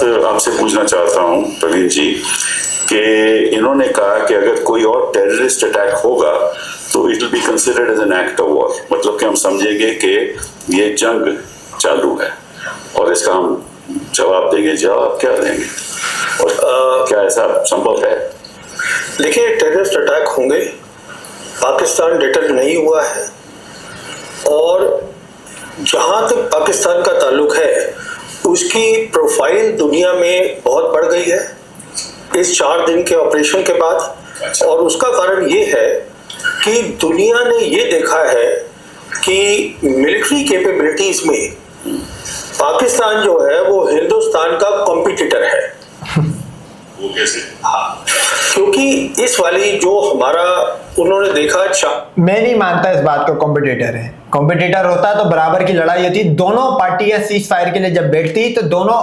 आपसे पूछना चाहता हूँ प्रवीण जी कि इन्होंने कहा कि अगर कोई और टेररिस्ट अटैक होगा तो it will be considered as an act of war, मतलब कि हम समझेंगे कि ये जंग चालू है और इसका हम जवाब देंगे। जवाब क्या देंगे और क्या ऐसा संभव है? देखिए, टेररिस्ट अटैक होंगे, पाकिस्तान डिटर नहीं हुआ है और जहाँ तक पाकिस्तान का ताल्लुक है उसकी प्रोफाइल दुनिया में बहुत बढ़ गई है इस 4 दिन के ऑपरेशन के बाद। और उसका कारण ये है कि दुनिया ने ये देखा है कि मिलिट्री कैपेबिलिटीज में पाकिस्तान जो है वो हिंदुस्तान का कॉम्पिटिटर है। वो कैसे? हाँ, क्योंकि इस वाली जो हमारा उन्होंने देखा। मैं नहीं मानता इस बात को कॉम्पिटिटर है। कॉम्पिटिटर होता तो बराबर की लड़ाई होती। दोनों पार्टियां सीज फायर के लिए जब बैठती तो दोनों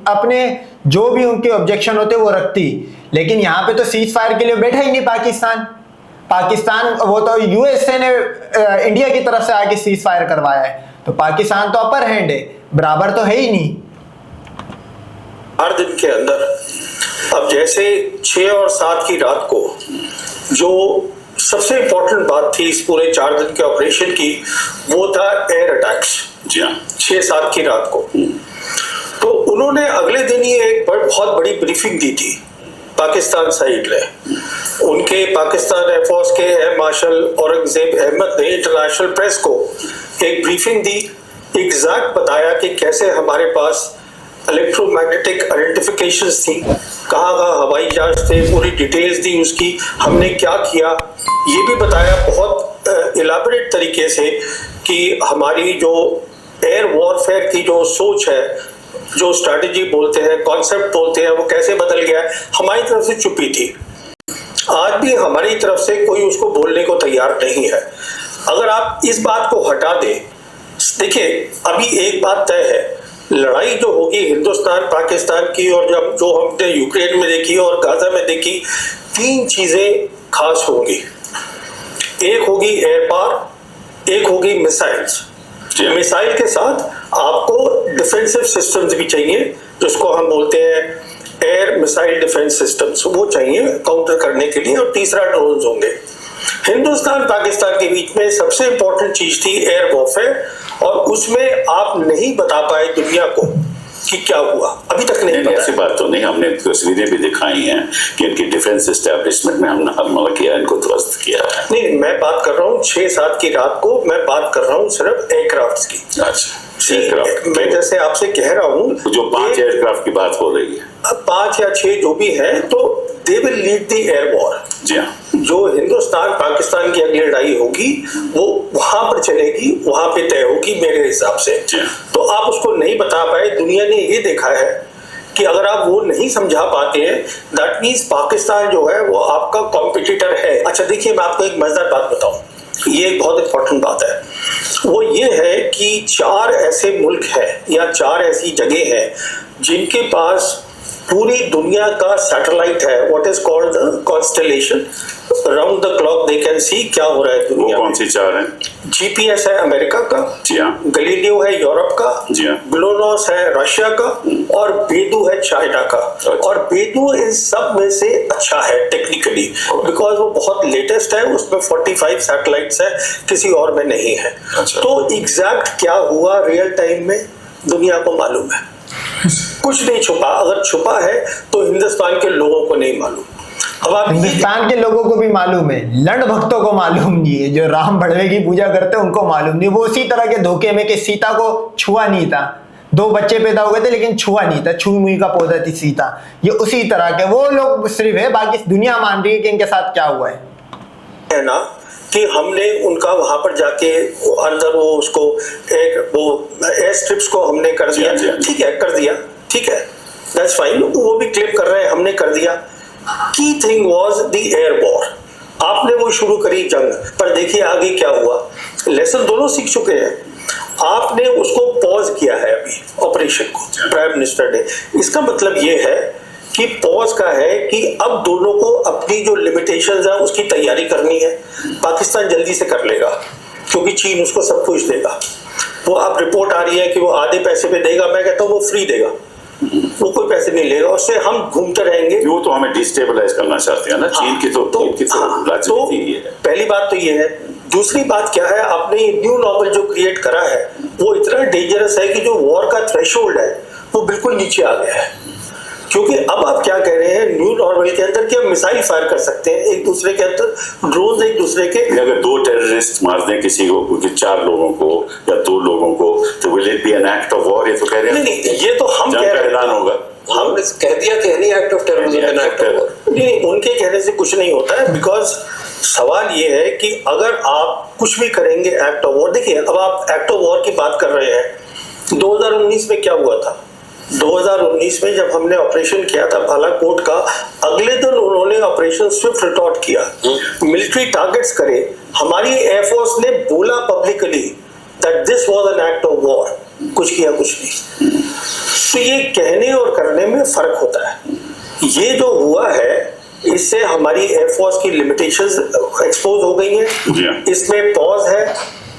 अपने जो भी उनके ऑब्जेक्शन होते वो रखती, लेकिन यहाँ पे तो सीज फायर के लिए बैठा ही नहीं पाकिस्तान। वो तो यूएसए ने इंडिया की तरफ से आके सीज फायर करवाया है, तो पाकिस्तान तो अपर हैंड है, बराबर तो है ही नहीं। 4 दिन के अंदर अब जैसे 6 और 7 की रात को जो सबसे इंपॉर्टेंट बात थी इस पूरे 4 दिन के ऑपरेशन की, वो था एयर अटैक्स। जी हाँ, 6-7 की रात को। तो उन्होंने अगले दिन ही एक बहुत बड़ी ब्रीफिंग दी थी पाकिस्तान साइड ने। उनके पाकिस्तान एयरफोर्स के एयर मार्शल औरंगजेब अहमद ने इंटरनेशनल प्रेस को एक ब्रीफिंग दी, एग्जैक्ट बताया कि कैसे हमारे पास इलेक्ट्रोमैग्नेटिक आइडेंटिफिकेशंस थी, कहाँ हवाई जहाज थे, पूरी डिटेल्स दी उसकी, हमने क्या किया ये भी बताया बहुत इलाबोरेट तरीके से कि हमारी जो एयर वॉरफेयर की जो सोच है, जो स्ट्रैटेजी बोलते हैं, कॉन्सेप्ट बोलते हैं, वो कैसे बदल गया। हमारी तरफ से चुप्पी थी, आज भी हमारी तरफ से कोई उसको बोलने को तैयार नहीं है। अगर आप इस बात को हटा दें, देखिए अभी एक बात तय है, लड़ाई जो होगी हिंदुस्तान पाकिस्तान की और जब जो हमने यूक्रेन में देखी और गाजा में देखी, 3 चीजें खास होंगी। एक होगी एयर पावर, एक होगी मिसाइल्स। मिसाइल के साथ आपको डिफेंसिव सिस्टम्स भी चाहिए, जिसको हम बोलते हैं एयर मिसाइल डिफेंस सिस्टम्स, वो चाहिए काउंटर करने के लिए। और तीसरा ड्रोन्स होंगे। हिंदुस्तान पाकिस्तान के बीच में सबसे इंपॉर्टेंट चीज थी एयर वॉरफेयर, और उसमें आप नहीं बता पाए दुनिया को कि क्या हुआ, अभी तक नहीं पता। ऐसी बात तो नहीं, हमने तस्वीरें भी दिखाई हैं कि इनकी डिफेंस एस्टेब्लिशमेंट में हमने हमला किया, इनको ध्वस्त किया है। नहीं, मैं बात कर रहा हूँ 6-7 की रात को, मैं बात कर रहा हूँ सिर्फ एयरक्राफ्ट की। अच्छा, मैं जैसे आपसे कह रहा हूँ जो 5 एयरक्राफ्ट की बात हो रही है, 5 या 6 जो भी है, तो they will lead the air war. जी हाँ, जो हिंदुस्तान पाकिस्तान की अगली लड़ाई होगी वो वहां पर चलेगी, वहां पे तय होगी मेरे हिसाब से। तो आप उसको नहीं बता पाए, दुनिया ने ये देखा है कि अगर आप वो नहीं समझा पाते हैं, दैट मीन्स पाकिस्तान जो है वो आपका कॉम्पिटिटर है। अच्छा देखिए, मैं आपको एक मजेदार बात बताऊं, ये एक बहुत इंपॉर्टेंट बात है। वो ये है कि 4 ऐसे मुल्क है या 4 ऐसी जगह है जिनके पास पूरी दुनिया का सैटेलाइट है, what is called the constellation, round the clock they can see क्या हो रहा है दुनिया में। कौन सी 4 हैं? जीपीएस है अमेरिका का, जी हाँ, गलीलियो है यूरोप का, जी हाँ, ग्लोनोस है रशिया का, और बेदू है चाइना का। और बेदू इन सब में से अच्छा है टेक्निकली, बिकॉज वो बहुत लेटेस्ट है, उसमें 45 सैटेलाइट्स है, किसी और में नहीं है। तो एग्जैक्ट क्या हुआ रियल टाइम में दुनिया को मालूम है, कुछ नहीं छुपा। अगर छुपा है तो हिंदुस्तान के लोगों को नहीं मालूम। अब हिंदुस्तान के लोगों को भी मालूम है, लंड भक्तों को मालूम नहीं है, जो राम भड़वे की पूजा करते हैं उनको मालूम नहीं। वो उसी तरह के धोखे में कि सीता को छुआ नहीं था, 2 बच्चे पैदा हो गए थे लेकिन छुआ नहीं था, छुई मुई का पौधा थी सीता। ये उसी तरह के वो लोग सिर्फ है, बाकी दुनिया मान रही है कि इनके साथ क्या हुआ है ना, कि हमने उनका वहां पर जाके अंदर वो उसको एक वो एयर स्ट्रिप्स को हमने कर दिया। ठीक है, कर दिया, ठीक है, दैट्स फाइन। वो भी क्लेम कर रहे हैं हमने कर दिया। Key thing was the air war. आपने वो शुरू करी जंग, पर देखिए आगे क्या हुआ। लेसन दोनों सीख चुके हैं। आपने उसको पॉज किया है अभी ऑपरेशन को, प्राइम मिनिस्टर ने। इसका मतलब ये है कि पॉज का है कि अब दोनों को अपनी जो लिमिटेशंस है उसकी तैयारी करनी है। पाकिस्तान जल्दी से कर लेगा क्योंकि चीन उसको सब कुछ देगा। वो अब रिपोर्ट आ रही है कि वो आधे पैसे पे देगा, मैं कहता हूँ वो फ्री देगा, वो पैसे नहीं लेगा, उससे हम घूमते रहेंगे। वो तो हमें डिस्टेबलाइज करना चाहते हैं ना। चीन की तो राजनीति ही है। पहली बात तो ये है। दूसरी बात क्या है, आपने ये न्यू नॉर्मल जो क्रिएट करा है वो इतना डेंजरस है कि जो वॉर का थ्रेशोल्ड है वो बिल्कुल नीचे आ गया है। क्योंकि अब आप क्या कह रहे हैं न्यू नॉर्मल के अंदर कि हम मिसाइल फायर कर सकते हैं एक दूसरे के अंदर, ड्रोन एक दूसरे के। अगर 2 टेररिस्ट मार दें किसी को, 4 लोगों को या 2 लोगों को, तो will it be N act of war? ये तो कह रहे हैं नहीं, ये तो हम कह रहे हैं ऐलान होगा। हमने कह दिया कि एनी एक्ट ऑफ टेररिज्म। नहीं, उनके कहने से कुछ नहीं होता है। बिकॉज सवाल ये है कि अगर आप कुछ भी करेंगे एक्ट ऑफ वॉर, देखिए अब आप एक्ट ऑफ वॉर की बात कर रहे हैं। 2019 में क्या हुआ था? 2019 में जब हमने ऑपरेशन किया था बालाकोट का, अगले दिन उन्होंने ऑपरेशन स्विफ्ट रिटॉर्ट किया, मिलिट्री टारगेट्स करे। हमारी एयरफोर्स ने बोला publicly that this was an act of war. कुछ किया कुछ नहीं। तो ये कहने और करने में फर्क होता है। ये जो हुआ है इससे हमारी एयरफोर्स की लिमिटेशंस एक्सपोज हो गई हैं। इसमें पॉज है,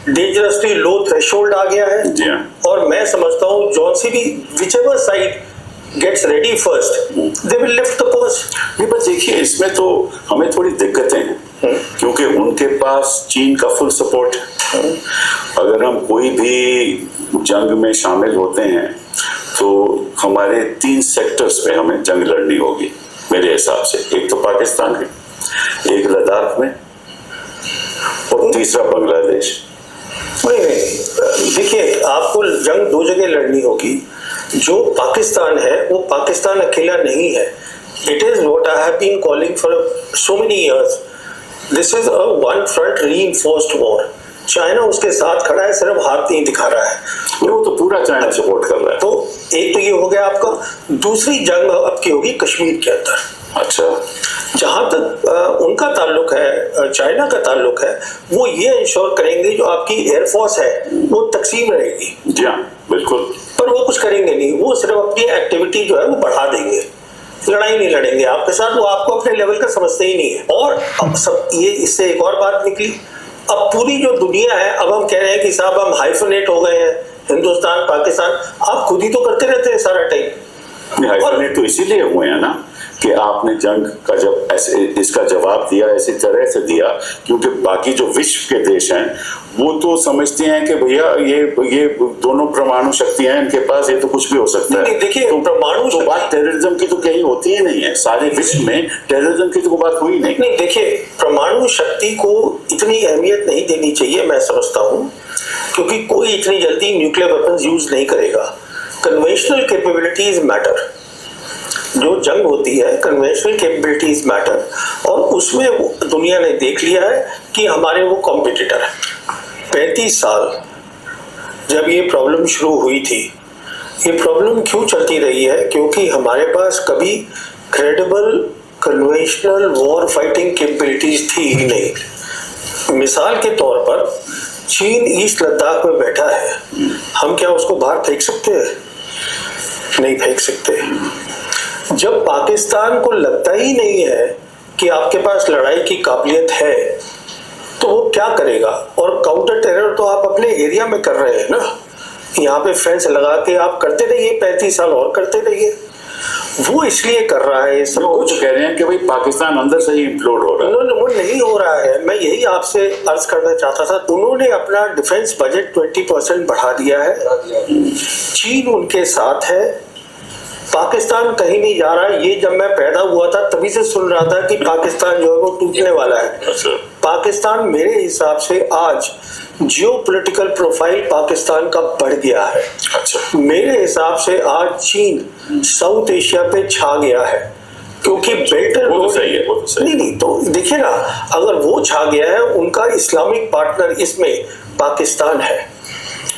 डेंजरसली लो थ्रेशोल्ड आ गया है। और मैं समझता हूँ जॉन सी भी whichever side gets ready first, they will lift the pause। नहीं, बस देखिए इसमें तो हमें थोड़ी दिक्कतें हैं क्योंकि उनके पास चीन का फुल सपोर्ट है। अगर हम कोई भी जंग में शामिल होते हैं तो हमारे 3 सेक्टर्स पे हमें जंग लड़नी होगी मेरे हिसाब से। एक तो पाकिस्तान है, एक लद्दाख में, और तीसरा बांग्लादेश। देखिए आपको जंग 2 जगह लड़नी होगी। जो पाकिस्तान है वो पाकिस्तान अकेला नहीं है। It is what I have been calling for so many years, this is a one front reinforced war. China उसके साथ खड़ा है, सिर्फ हाथ नहीं दिखा रहा है। वो तो पूरा चाइना सपोर्ट कर रहा है। तो एक तो ये हो गया आपका। दूसरी जंग अब की होगी कश्मीर के अंदर। अच्छा, जहां तक उनका ताल्लुक है, चाइना का ताल्लुक है, वो ये इंश्योर करेंगे जो आपकी एयरफोर्स है वो तकसीम रहेगी। जी हाँ, बिल्कुल। पर वो कुछ करेंगे नहीं, वो सिर्फ अपनी एक्टिविटी जो है वो बढ़ा देंगे, लड़ाई नहीं लड़ेंगे आपके साथ। वो आपको अपने लेवल का समझते ही नहीं है। और अब सब ये इससे एक और बात निकली, अब पूरी जो दुनिया है, अब हम कह रहे हैं कि साहब हम हाइफनेट हो गए हैं, हिंदुस्तान पाकिस्तान। आप खुद ही तो करते रहते हैं सारा टाइम। हाइफनेट तो इसीलिए हुए हैं ना कि आपने जंग का जब ऐसे इसका जवाब दिया ऐसी तरह से दिया, क्योंकि बाकी जो विश्व के देश हैं वो तो समझते हैं कि भैया ये दोनों परमाणु शक्तियां हैं इनके पास, ये तो कुछ भी हो सकता है। देखिए तो परमाणु तो बात टेररिज्म की तो कहीं होती ही नहीं है। सारे विश्व में टेररिज्म की तो बात हुई नहीं। देखिए परमाणु शक्ति को इतनी अहमियत नहीं देनी चाहिए, मैं समझता हूँ, क्योंकि कोई इतनी जल्दी न्यूक्लियर वेपन्स यूज नहीं करेगा। Conventional capabilities matter. जो जंग होती है कन्वेंशनल कैपेबिलिटीज मैटर, और उसमें दुनिया ने देख लिया है कि हमारे वो कॉम्पिटिटर है। 35 साल जब ये प्रॉब्लम शुरू हुई थी, ये प्रॉब्लम क्यों चलती रही है? क्योंकि हमारे पास कभी credible conventional war fighting capabilities थी ही नहीं। मिसाल के तौर पर चीन ईस्ट लद्दाख में बैठा है, हम क्या उसको बाहर फेंक सकते हैं? नहीं फेंक सकते। जब पाकिस्तान को लगता ही नहीं है कि आपके पास लड़ाई की काबिलियत है तो वो क्या करेगा? और काउंटर टेरर तो आप अपने एरिया में कर रहे हैं ना, यहाँ पे फेंस लगा के आप करते रहिए, 35 साल और करते रहिए। वो इसलिए कर रहा है सब कुछ। कह रहे हैं कि भाई पाकिस्तान अंदर से ही इम्प्लोड हो रहा है। वो नहीं हो रहा है। मैं यही आपसे अर्ज करना चाहता था। उन्होंने अपना डिफेंस बजट 20% बढ़ा दिया है। चीन उनके साथ है, पाकिस्तान कहीं नहीं जा रहा है। ये जब मैं पैदा हुआ था तभी से सुन रहा था कि पाकिस्तान जो है वो टूटने वाला है। अच्छा। पाकिस्तान मेरे हिसाब से आज जियोपॉलिटिकल प्रोफाइल पाकिस्तान का बढ़ गया है। अच्छा। मेरे हिसाब से आज चीन साउथ एशिया पे छा गया है, क्योंकि बेल्ट एंड रोड सही है, वो तो सही। नहीं तो देखिए ना, अगर वो छा गया है, उनका इस्लामिक पार्टनर इसमें पाकिस्तान है।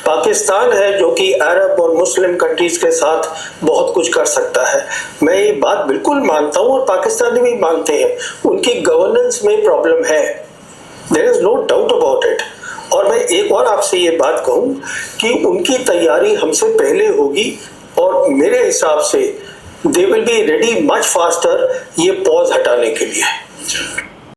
पाकिस्तान है जो कि अरब और मुस्लिम कंट्रीज के साथ बहुत कुछ कर सकता है। मैं ये बात बिल्कुल मानता हूँ और पाकिस्तानी भी मानते हैं, उनकी गवर्नेंस में प्रॉब्लम है, there is no doubt about it. और मैं एक और आपसे ये बात कहूँ कि उनकी तैयारी हमसे पहले होगी और मेरे हिसाब से they will be ready much faster ये पॉज हटाने के लिए।